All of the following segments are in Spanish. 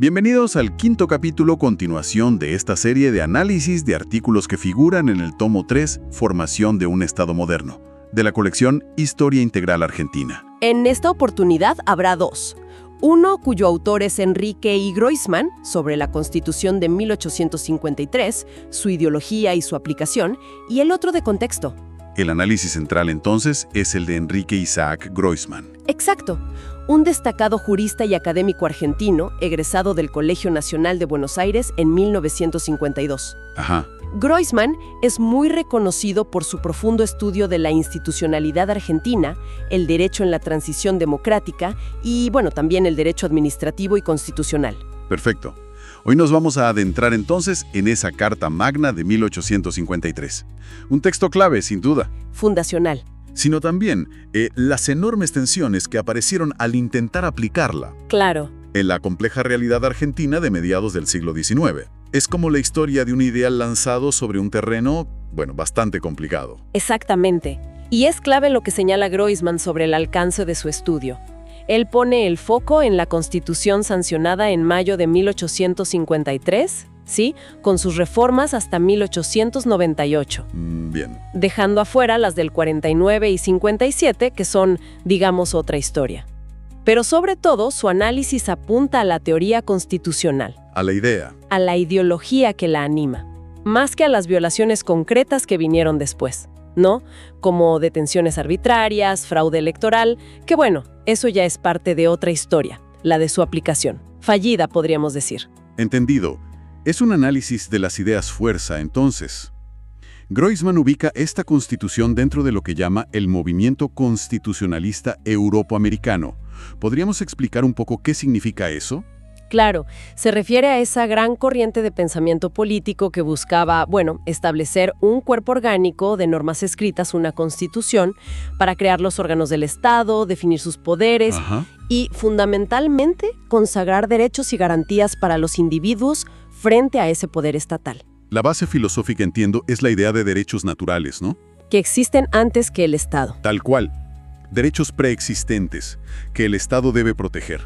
Bienvenidos al quinto capítulo continuación de esta serie de análisis de artículos que figuran en el tomo 3, Formación de un Estado Moderno, de la colección Historia Integral Argentina. En esta oportunidad habrá dos. Uno cuyo autor es Enrique I. Groisman, sobre la Constitución de 1853, su ideología y su aplicación, y el otro de contexto. El análisis central entonces es el de Enrique Isaac Groisman. Exacto. Un destacado jurista y académico argentino, egresado del Colegio Nacional de Buenos Aires en 1952. Ajá. Groisman es muy reconocido por su profundo estudio de la institucionalidad argentina, el derecho en la transición democrática y, también el derecho administrativo y constitucional. Perfecto. Hoy nos vamos a adentrar entonces en esa Carta Magna de 1853. Un texto clave, sin duda. Fundacional. Sino también las enormes tensiones que aparecieron al intentar aplicarla. Claro. En la compleja realidad argentina de mediados del siglo XIX. Es como la historia de un ideal lanzado sobre un terreno, bastante complicado. Exactamente. Y es clave lo que señala Groisman sobre el alcance de su estudio. Él pone el foco en la Constitución sancionada en mayo de 1853, ¿sí?, con sus reformas hasta 1898. Bien. Dejando afuera las del 49 y 57, que son, otra historia. Pero sobre todo, su análisis apunta a la teoría constitucional. A la idea. A la ideología que la anima. Más que a las violaciones concretas que vinieron después, ¿no? Como detenciones arbitrarias, fraude electoral, que eso ya es parte de otra historia, la de su aplicación. Fallida, podríamos decir. Entendido. Es un análisis de las ideas fuerza, entonces. Groisman ubica esta constitución dentro de lo que llama el movimiento constitucionalista europoamericano. ¿Podríamos explicar un poco qué significa eso? Claro, se refiere a esa gran corriente de pensamiento político que buscaba, establecer un cuerpo orgánico de normas escritas, una constitución, para crear los órganos del Estado, definir sus poderes y, fundamentalmente, consagrar derechos y garantías para los individuos frente a ese poder estatal. La base filosófica, entiendo, es la idea de derechos naturales, ¿no? Que existen antes que el Estado. Tal cual. Derechos preexistentes que el Estado debe proteger.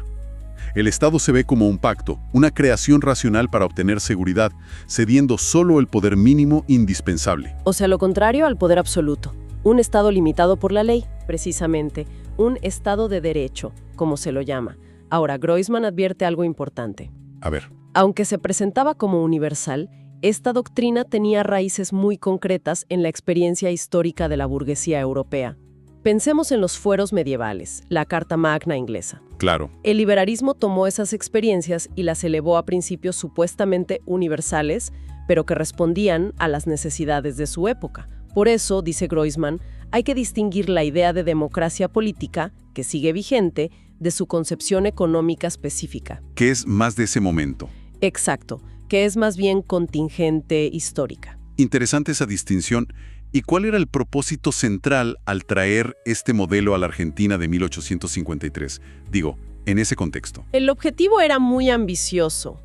El Estado se ve como un pacto, una creación racional para obtener seguridad, cediendo solo el poder mínimo indispensable. O sea, lo contrario al poder absoluto. Un Estado limitado por la ley, precisamente. Un Estado de derecho, como se lo llama. Ahora, Groisman advierte algo importante. A ver. Aunque se presentaba como universal, esta doctrina tenía raíces muy concretas en la experiencia histórica de la burguesía europea. Pensemos en los fueros medievales, la Carta Magna inglesa. Claro. El liberalismo tomó esas experiencias y las elevó a principios supuestamente universales, pero que respondían a las necesidades de su época. Por eso, dice Groisman, hay que distinguir la idea de democracia política, que sigue vigente, de su concepción económica específica. ¿Qué es más de ese momento? Exacto, que es más bien contingente histórica. Interesante esa distinción. ¿Y cuál era el propósito central al traer este modelo a la Argentina de 1853? Digo, en ese contexto. El objetivo era muy ambicioso: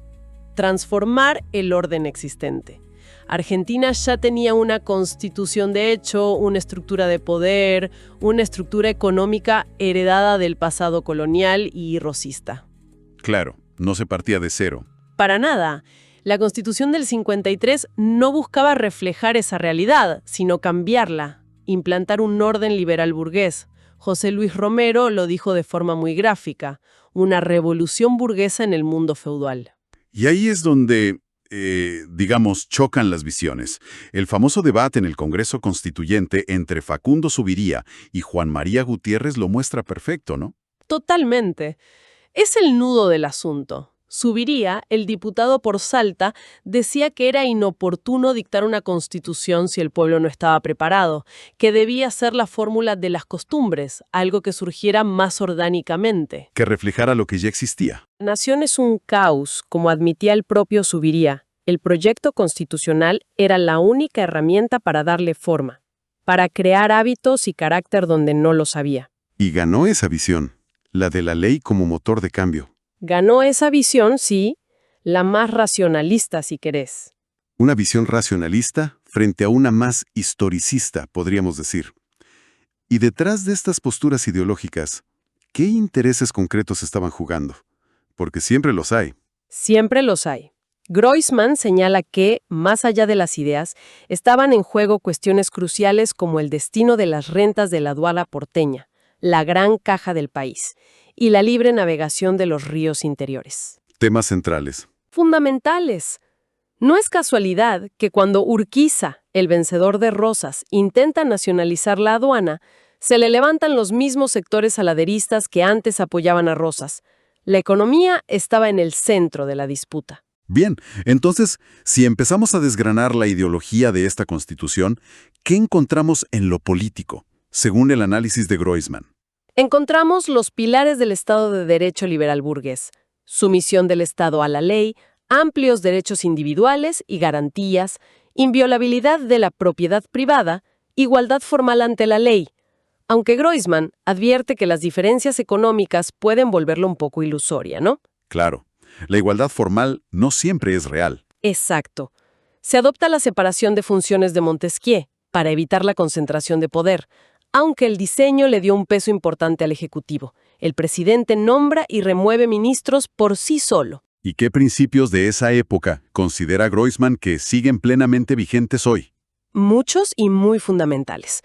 transformar el orden existente. Argentina ya tenía una constitución de hecho, una estructura de poder, una estructura económica heredada del pasado colonial y rosista. Claro, no se partía de cero. Para nada. La Constitución del 53 no buscaba reflejar esa realidad, sino cambiarla, implantar un orden liberal burgués. José Luis Romero lo dijo de forma muy gráfica: una revolución burguesa en el mundo feudal. Y ahí es donde, chocan las visiones. El famoso debate en el Congreso Constituyente entre Facundo Zuviría y Juan María Gutiérrez lo muestra perfecto, ¿no? Totalmente. Es el nudo del asunto. Zuviría, el diputado por Salta, decía que era inoportuno dictar una constitución si el pueblo no estaba preparado, que debía ser la fórmula de las costumbres, algo que surgiera más orgánicamente. Que reflejara lo que ya existía. Nación es un caos, como admitía el propio Zuviría. El proyecto constitucional era la única herramienta para darle forma, para crear hábitos y carácter donde no los había. Y ganó esa visión, la de la ley como motor de cambio. Ganó esa visión, sí, la más racionalista, si querés. Una visión racionalista frente a una más historicista, podríamos decir. Y detrás de estas posturas ideológicas, ¿qué intereses concretos estaban jugando? Porque siempre los hay. Siempre los hay. Groisman señala que, más allá de las ideas, estaban en juego cuestiones cruciales como el destino de las rentas de la aduana porteña, la gran caja del país, y la libre navegación de los ríos interiores. Temas centrales. Fundamentales. No es casualidad que cuando Urquiza, el vencedor de Rosas, intenta nacionalizar la aduana, se le levantan los mismos sectores aladeristas que antes apoyaban a Rosas. La economía estaba en el centro de la disputa. Bien, entonces, si empezamos a desgranar la ideología de esta Constitución, ¿qué encontramos en lo político, según el análisis de Groisman? Encontramos los pilares del Estado de Derecho liberal burgués, sumisión del Estado a la ley, amplios derechos individuales y garantías, inviolabilidad de la propiedad privada, igualdad formal ante la ley, aunque Groisman advierte que las diferencias económicas pueden volverlo un poco ilusoria, ¿no? Claro, la igualdad formal no siempre es real. Exacto. Se adopta la separación de funciones de Montesquieu para evitar la concentración de poder, aunque el diseño le dio un peso importante al Ejecutivo. El presidente nombra y remueve ministros por sí solo. ¿Y qué principios de esa época considera Groisman que siguen plenamente vigentes hoy? Muchos y muy fundamentales.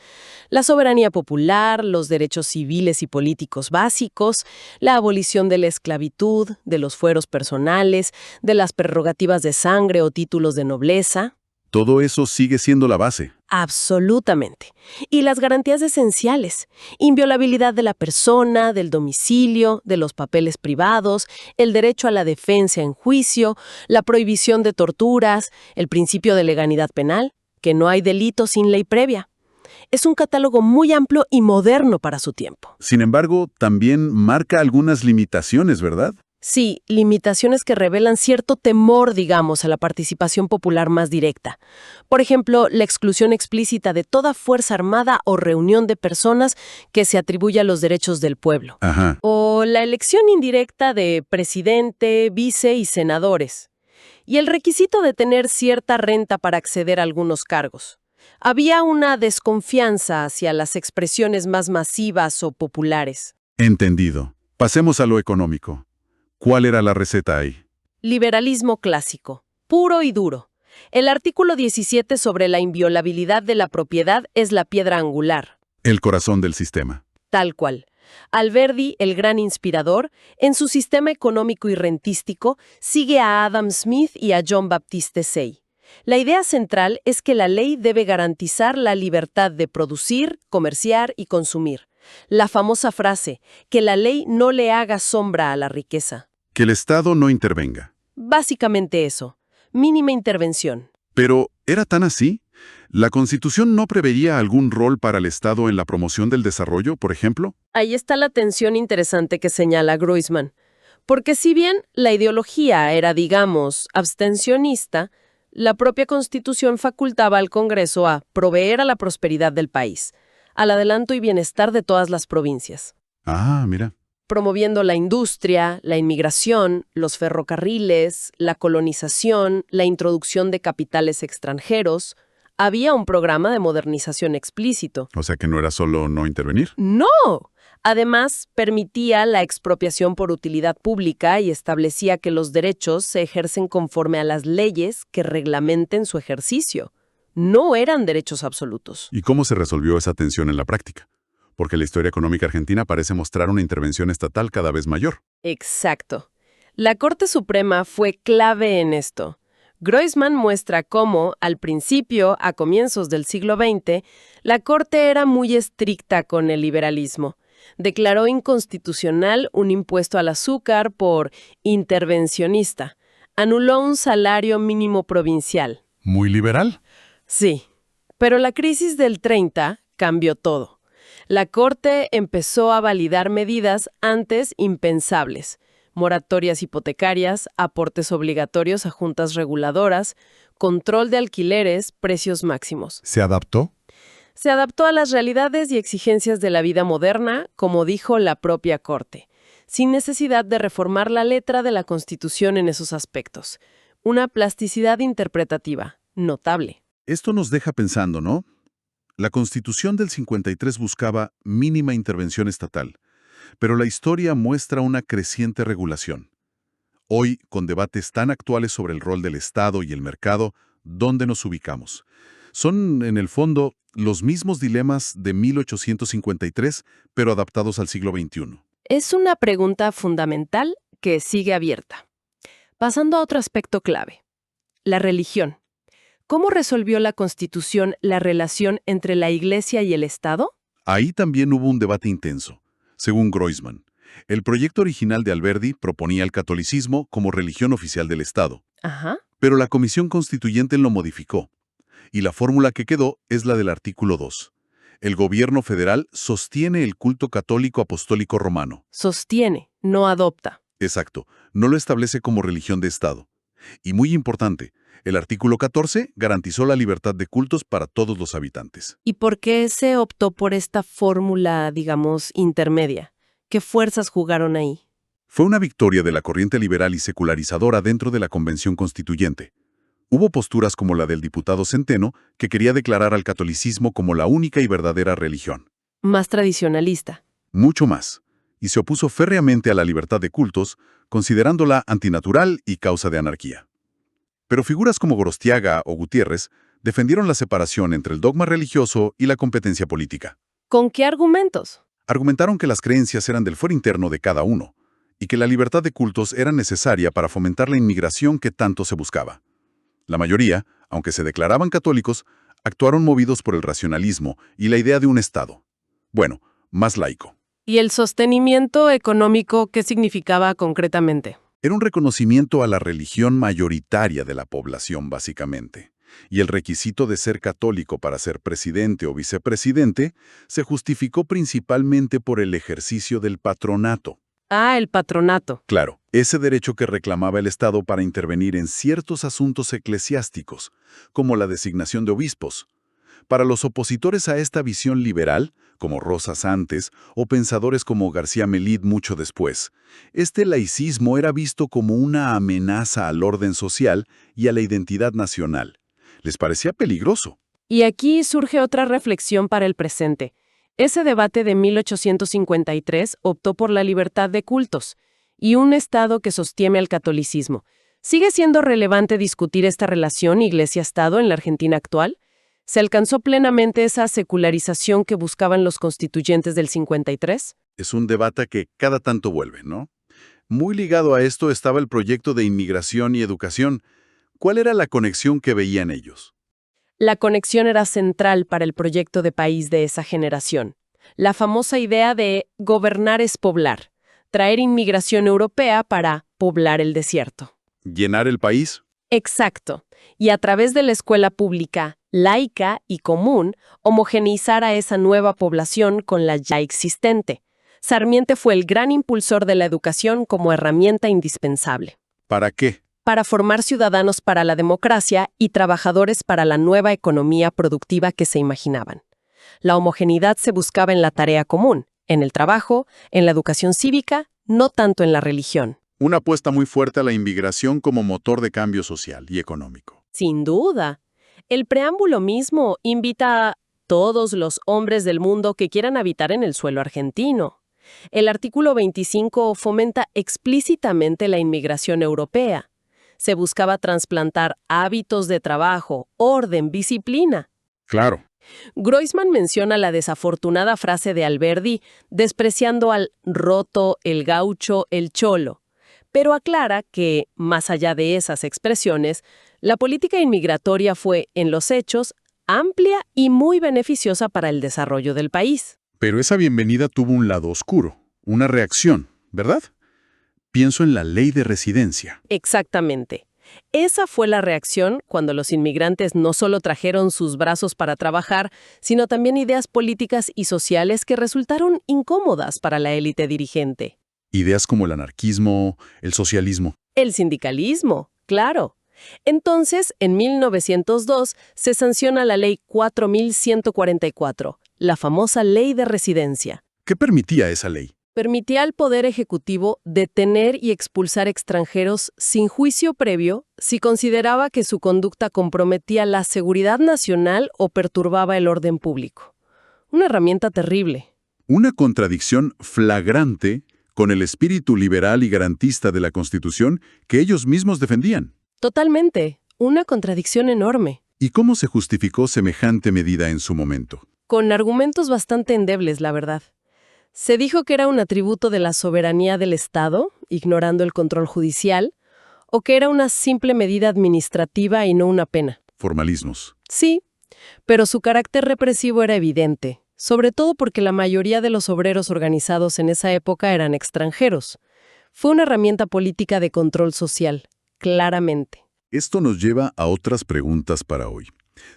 La soberanía popular, los derechos civiles y políticos básicos, la abolición de la esclavitud, de los fueros personales, de las prerrogativas de sangre o títulos de nobleza. Todo eso sigue siendo la base. Absolutamente. Y las garantías esenciales. Inviolabilidad de la persona, del domicilio, de los papeles privados, el derecho a la defensa en juicio, la prohibición de torturas, el principio de legalidad penal, que no hay delito sin ley previa. Es un catálogo muy amplio y moderno para su tiempo. Sin embargo, también marca algunas limitaciones, ¿verdad? Sí, limitaciones que revelan cierto temor, digamos, a la participación popular más directa. Por ejemplo, la exclusión explícita de toda fuerza armada o reunión de personas que se atribuya los derechos del pueblo. Ajá. O la elección indirecta de presidente, vice y senadores. Y el requisito de tener cierta renta para acceder a algunos cargos. Había una desconfianza hacia las expresiones más masivas o populares. Entendido. Pasemos a lo económico. ¿Cuál era la receta ahí? Liberalismo clásico, puro y duro. El artículo 17 sobre la inviolabilidad de la propiedad es la piedra angular. El corazón del sistema. Tal cual. Alberdi, el gran inspirador, en su sistema económico y rentístico, sigue a Adam Smith y a John Baptiste Say. La idea central es que la ley debe garantizar la libertad de producir, comerciar y consumir. La famosa frase, que la ley no le haga sombra a la riqueza. Que el Estado no intervenga. Básicamente eso. Mínima intervención. Pero, ¿era tan así? ¿La Constitución no preveía algún rol para el Estado en la promoción del desarrollo, por ejemplo? Ahí está la tensión interesante que señala Groisman. Porque si bien la ideología era, digamos, abstencionista, la propia Constitución facultaba al Congreso a proveer a la prosperidad del país, al adelanto y bienestar de todas las provincias. Ah, mira. Promoviendo la industria, la inmigración, los ferrocarriles, la colonización, la introducción de capitales extranjeros. Había un programa de modernización explícito. O sea que no era solo no intervenir. ¡No! Además, permitía la expropiación por utilidad pública y establecía que los derechos se ejercen conforme a las leyes que reglamenten su ejercicio. No eran derechos absolutos. ¿Y cómo se resolvió esa tensión en la práctica? Porque la historia económica argentina parece mostrar una intervención estatal cada vez mayor. Exacto. La Corte Suprema fue clave en esto. Groisman muestra cómo, al principio, a comienzos del siglo XX, la Corte era muy estricta con el liberalismo. Declaró inconstitucional un impuesto al azúcar por intervencionista. Anuló un salario mínimo provincial. ¿Muy liberal? Sí, pero la crisis del 30 cambió todo. La Corte empezó a validar medidas antes impensables. Moratorias hipotecarias, aportes obligatorios a juntas reguladoras, control de alquileres, precios máximos. ¿Se adaptó? Se adaptó a las realidades y exigencias de la vida moderna, como dijo la propia Corte, sin necesidad de reformar la letra de la Constitución en esos aspectos. Una plasticidad interpretativa notable. Esto nos deja pensando, ¿no? La Constitución del 53 buscaba mínima intervención estatal, pero la historia muestra una creciente regulación. Hoy, con debates tan actuales sobre el rol del Estado y el mercado, ¿dónde nos ubicamos? Son, en el fondo, los mismos dilemas de 1853, pero adaptados al siglo XXI. Es una pregunta fundamental que sigue abierta. Pasando a otro aspecto clave, la religión. ¿Cómo resolvió la Constitución la relación entre la Iglesia y el Estado? Ahí también hubo un debate intenso. Según Groisman, el proyecto original de Alberdi proponía el catolicismo como religión oficial del Estado, Ajá. pero la Comisión Constituyente lo modificó, y la fórmula que quedó es la del artículo 2. El gobierno federal sostiene el culto católico apostólico romano. Sostiene, no adopta. Exacto, no lo establece como religión de Estado. Y muy importante, el artículo 14 garantizó la libertad de cultos para todos los habitantes. ¿Y por qué se optó por esta fórmula, digamos, intermedia? ¿Qué fuerzas jugaron ahí? Fue una victoria de la corriente liberal y secularizadora dentro de la Convención Constituyente. Hubo posturas como la del diputado Centeno, que quería declarar al catolicismo como la única y verdadera religión. Más tradicionalista. Mucho más. Y se opuso férreamente a la libertad de cultos, considerándola antinatural y causa de anarquía. Pero figuras como Gorostiaga o Gutiérrez defendieron la separación entre el dogma religioso y la competencia política. ¿Con qué argumentos? Argumentaron que las creencias eran del fuero interno de cada uno, y que la libertad de cultos era necesaria para fomentar la inmigración que tanto se buscaba. La mayoría, aunque se declaraban católicos, actuaron movidos por el racionalismo y la idea de un Estado. Bueno, más laico. ¿Y el sostenimiento económico qué significaba concretamente? Era un reconocimiento a la religión mayoritaria de la población, básicamente. Y el requisito de ser católico para ser presidente o vicepresidente se justificó principalmente por el ejercicio del patronato. Ah, el patronato. Claro, ese derecho que reclamaba el Estado para intervenir en ciertos asuntos eclesiásticos, como la designación de obispos. Para los opositores a esta visión liberal, como Rosas antes, o pensadores como García Melid mucho después, este laicismo era visto como una amenaza al orden social y a la identidad nacional. Les parecía peligroso. Y aquí surge otra reflexión para el presente. Ese debate de 1853 optó por la libertad de cultos y un Estado que sostiene al catolicismo. ¿Sigue siendo relevante discutir esta relación Iglesia-Estado en la Argentina actual? ¿Se alcanzó plenamente esa secularización que buscaban los constituyentes del 53? Es un debate que cada tanto vuelve, ¿no? Muy ligado a esto estaba el proyecto de inmigración y educación. ¿Cuál era la conexión que veían ellos? La conexión era central para el proyecto de país de esa generación. La famosa idea de gobernar es poblar, traer inmigración europea para poblar el desierto. ¿Llenar el país? Exacto. Y a través de la escuela pública, laica y común, homogeneizar a esa nueva población con la ya existente. Sarmiento fue el gran impulsor de la educación como herramienta indispensable. ¿Para qué? Para formar ciudadanos para la democracia y trabajadores para la nueva economía productiva que se imaginaban. La homogeneidad se buscaba en la tarea común, en el trabajo, en la educación cívica, no tanto en la religión. Una apuesta muy fuerte a la inmigración como motor de cambio social y económico. Sin duda. El preámbulo mismo invita a todos los hombres del mundo que quieran habitar en el suelo argentino. El artículo 25 fomenta explícitamente la inmigración europea. Se buscaba trasplantar hábitos de trabajo, orden, disciplina. Claro. Groisman menciona la desafortunada frase de Alberdi, despreciando al roto, el gaucho, el cholo, pero aclara que, más allá de esas expresiones, la política inmigratoria fue, en los hechos, amplia y muy beneficiosa para el desarrollo del país. Pero esa bienvenida tuvo un lado oscuro, una reacción, ¿verdad? Pienso en la ley de residencia. Exactamente. Esa fue la reacción cuando los inmigrantes no solo trajeron sus brazos para trabajar, sino también ideas políticas y sociales que resultaron incómodas para la élite dirigente. Ideas como el anarquismo, el socialismo. El sindicalismo, claro. Entonces, en 1902, se sanciona la Ley 4144, la famosa Ley de Residencia. ¿Qué permitía esa ley? Permitía al Poder Ejecutivo detener y expulsar extranjeros sin juicio previo si consideraba que su conducta comprometía la seguridad nacional o perturbaba el orden público. Una herramienta terrible. Una contradicción flagrante con el espíritu liberal y garantista de la Constitución que ellos mismos defendían. Totalmente. Una contradicción enorme. ¿Y cómo se justificó semejante medida en su momento? Con argumentos bastante endebles, la verdad. Se dijo que era un atributo de la soberanía del Estado, ignorando el control judicial, o que era una simple medida administrativa y no una pena. Formalismos. Sí, pero su carácter represivo era evidente, sobre todo porque la mayoría de los obreros organizados en esa época eran extranjeros. Fue una herramienta política de control social, claramente. Esto nos lleva a otras preguntas para hoy.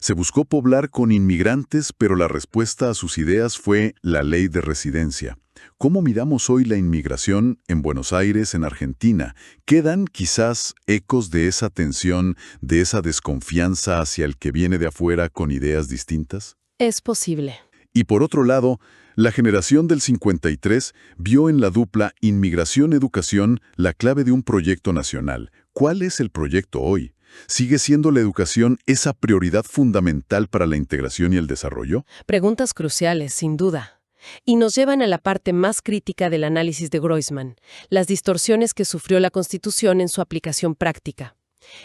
Se buscó poblar con inmigrantes, pero la respuesta a sus ideas fue la ley de residencia. ¿Cómo miramos hoy la inmigración en Buenos Aires, en Argentina? ¿Quedan quizás ecos de esa tensión, de esa desconfianza hacia el que viene de afuera con ideas distintas? Es posible. Y por otro lado, la generación del 53 vio en la dupla inmigración-educación la clave de un proyecto nacional. ¿Cuál es el proyecto hoy? ¿Sigue siendo la educación esa prioridad fundamental para la integración y el desarrollo? Preguntas cruciales, sin duda. Y nos llevan a la parte más crítica del análisis de Groisman, las distorsiones que sufrió la Constitución en su aplicación práctica.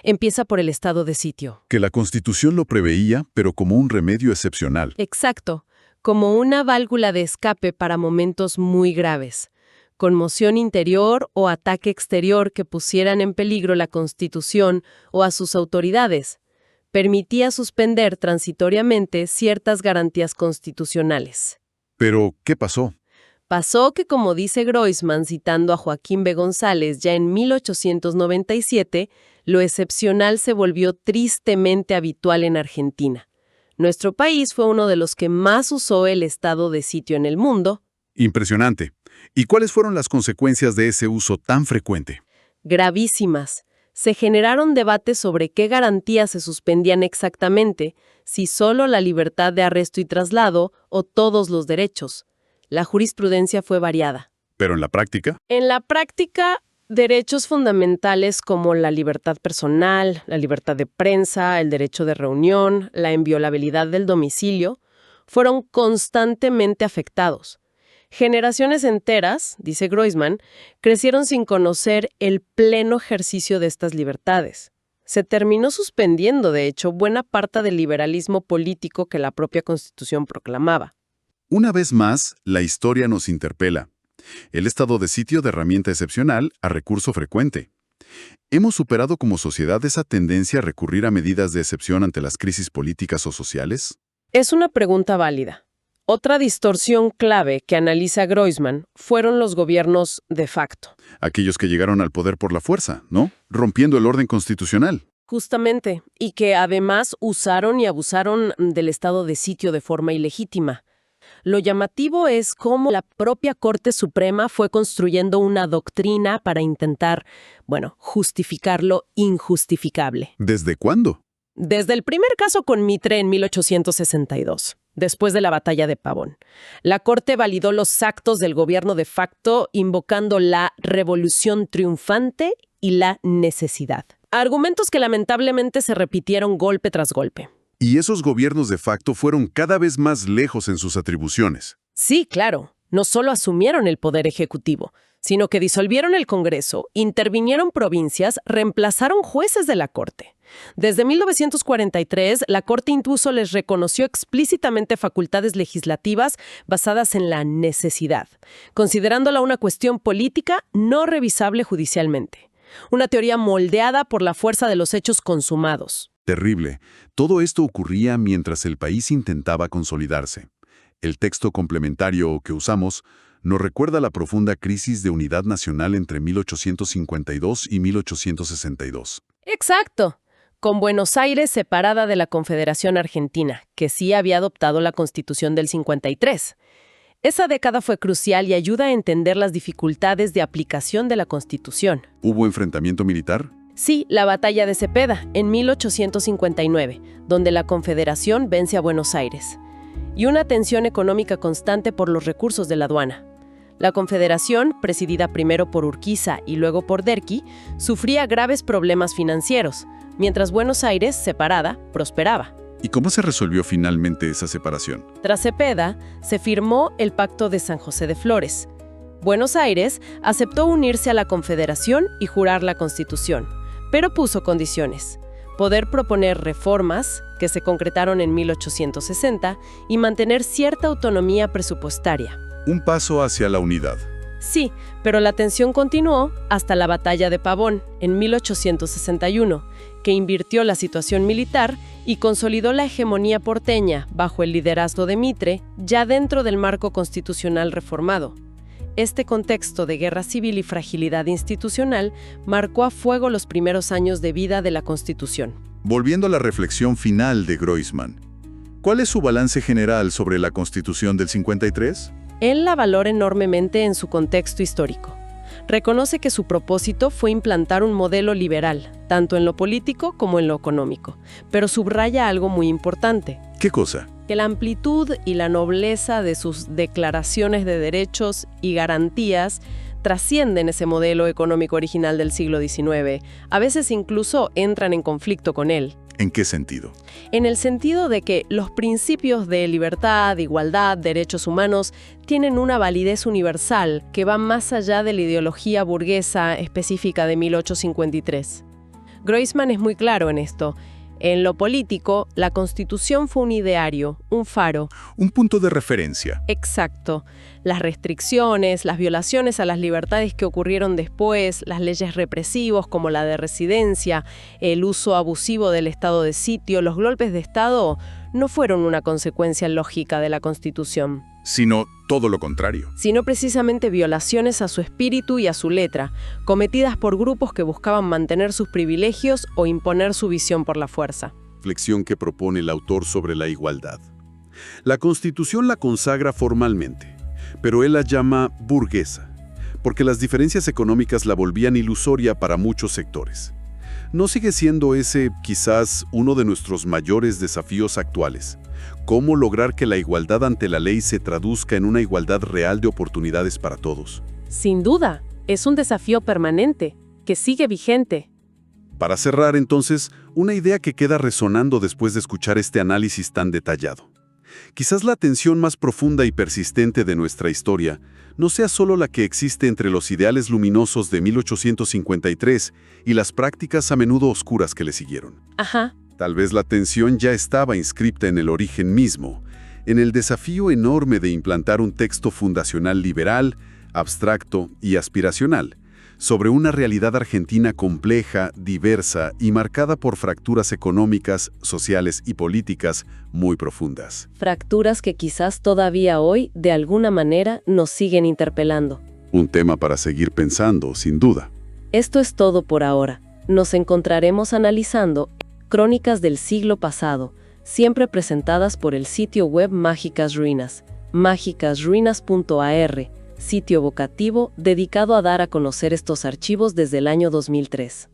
Empieza por el estado de sitio. Que la Constitución lo preveía, pero como un remedio excepcional. Exacto, como una válvula de escape para momentos muy graves. Conmoción interior o ataque exterior que pusieran en peligro la Constitución o a sus autoridades. Permitía suspender transitoriamente ciertas garantías constitucionales. Pero, ¿qué pasó? Pasó que, como dice Groisman citando a Joaquín B. González ya en 1897, lo excepcional se volvió tristemente habitual en Argentina. Nuestro país fue uno de los que más usó el estado de sitio en el mundo. Impresionante. ¿Y cuáles fueron las consecuencias de ese uso tan frecuente? Gravísimas. Se generaron debates sobre qué garantías se suspendían exactamente, si solo la libertad de arresto y traslado o todos los derechos. La jurisprudencia fue variada. ¿Pero en la práctica? En la práctica, derechos fundamentales como la libertad personal, la libertad de prensa, el derecho de reunión, la inviolabilidad del domicilio, fueron constantemente afectados. Generaciones enteras, dice Groisman, crecieron sin conocer el pleno ejercicio de estas libertades. Se terminó suspendiendo, de hecho, buena parte del liberalismo político que la propia Constitución proclamaba. Una vez más, la historia nos interpela. El estado de sitio de herramienta excepcional a recurso frecuente. ¿Hemos superado como sociedad esa tendencia a recurrir a medidas de excepción ante las crisis políticas o sociales? Es una pregunta válida. Otra distorsión clave que analiza Groisman fueron los gobiernos de facto. Aquellos que llegaron al poder por la fuerza, ¿no? Rompiendo el orden constitucional. Justamente, y que además usaron y abusaron del estado de sitio de forma ilegítima. Lo llamativo es cómo la propia Corte Suprema fue construyendo una doctrina para intentar, justificar lo injustificable. ¿Desde cuándo? Desde el primer caso con Mitre en 1862. Después de la batalla de Pavón. La Corte validó los actos del gobierno de facto invocando la revolución triunfante y la necesidad. Argumentos que lamentablemente se repitieron golpe tras golpe. Y esos gobiernos de facto fueron cada vez más lejos en sus atribuciones. Sí, claro. No solo asumieron el poder ejecutivo, sino que disolvieron el Congreso, intervinieron provincias, reemplazaron jueces de la Corte. Desde 1943, la Corte incluso les reconoció explícitamente facultades legislativas basadas en la necesidad, considerándola una cuestión política no revisable judicialmente. Una teoría moldeada por la fuerza de los hechos consumados. Terrible. Todo esto ocurría mientras el país intentaba consolidarse. El texto complementario que usamos nos recuerda la profunda crisis de unidad nacional entre 1852 y 1862. Exacto. Con Buenos Aires separada de la Confederación Argentina, que sí había adoptado la Constitución del 53. Esa década fue crucial y ayuda a entender las dificultades de aplicación de la Constitución. ¿Hubo enfrentamiento militar? Sí, la batalla de Cepeda, en 1859, donde la Confederación vence a Buenos Aires. Y una tensión económica constante por los recursos de la aduana. La Confederación, presidida primero por Urquiza y luego por Derqui, sufría graves problemas financieros, mientras Buenos Aires, separada, prosperaba. ¿Y cómo se resolvió finalmente esa separación? Tras Cepeda, se firmó el Pacto de San José de Flores. Buenos Aires aceptó unirse a la Confederación y jurar la Constitución, pero puso condiciones: poder proponer reformas, que se concretaron en 1860, y mantener cierta autonomía presupuestaria. Un paso hacia la unidad. Sí, pero la tensión continuó hasta la Batalla de Pavón, en 1861, que invirtió la situación militar y consolidó la hegemonía porteña bajo el liderazgo de Mitre, ya dentro del marco constitucional reformado. Este contexto de guerra civil y fragilidad institucional marcó a fuego los primeros años de vida de la Constitución. Volviendo a la reflexión final de Groisman, ¿cuál es su balance general sobre la Constitución del 53? Él la valora enormemente en su contexto histórico. Reconoce que su propósito fue implantar un modelo liberal, tanto en lo político como en lo económico, pero subraya algo muy importante. ¿Qué cosa? Que la amplitud y la nobleza de sus declaraciones de derechos y garantías trascienden ese modelo económico original del siglo XIX. A veces incluso entran en conflicto con él. ¿En qué sentido? En el sentido de que los principios de libertad, igualdad, derechos humanos tienen una validez universal que va más allá de la ideología burguesa específica de 1853. Groisman es muy claro en esto. En lo político, la Constitución fue un ideario, un faro. Un punto de referencia. Exacto. Las restricciones, las violaciones a las libertades que ocurrieron después, las leyes represivos como la de residencia, el uso abusivo del estado de sitio, los golpes de Estado, no fueron una consecuencia lógica de la Constitución. Sino todo lo contrario. Sino precisamente violaciones a su espíritu y a su letra, cometidas por grupos que buscaban mantener sus privilegios o imponer su visión por la fuerza. Reflexión que propone el autor sobre la igualdad. La Constitución la consagra formalmente, pero él la llama burguesa, porque las diferencias económicas la volvían ilusoria para muchos sectores. ¿No sigue siendo ese, quizás, uno de nuestros mayores desafíos actuales? ¿Cómo lograr que la igualdad ante la ley se traduzca en una igualdad real de oportunidades para todos? Sin duda, es un desafío permanente, que sigue vigente. Para cerrar, entonces, una idea que queda resonando después de escuchar este análisis tan detallado. Quizás la tensión más profunda y persistente de nuestra historia no sea solo la que existe entre los ideales luminosos de 1853 y las prácticas a menudo oscuras que le siguieron. Ajá. Tal vez la tensión ya estaba inscripta en el origen mismo, en el desafío enorme de implantar un texto fundacional liberal, abstracto y aspiracional, sobre una realidad argentina compleja, diversa y marcada por fracturas económicas, sociales y políticas muy profundas. Fracturas que quizás todavía hoy, de alguna manera, nos siguen interpelando. Un tema para seguir pensando, sin duda. Esto es todo por ahora. Nos encontraremos analizando Crónicas del siglo pasado, siempre presentadas por el sitio web Mágicas Ruinas, mágicasruinas.ar, sitio evocativo dedicado a dar a conocer estos archivos desde el año 2003.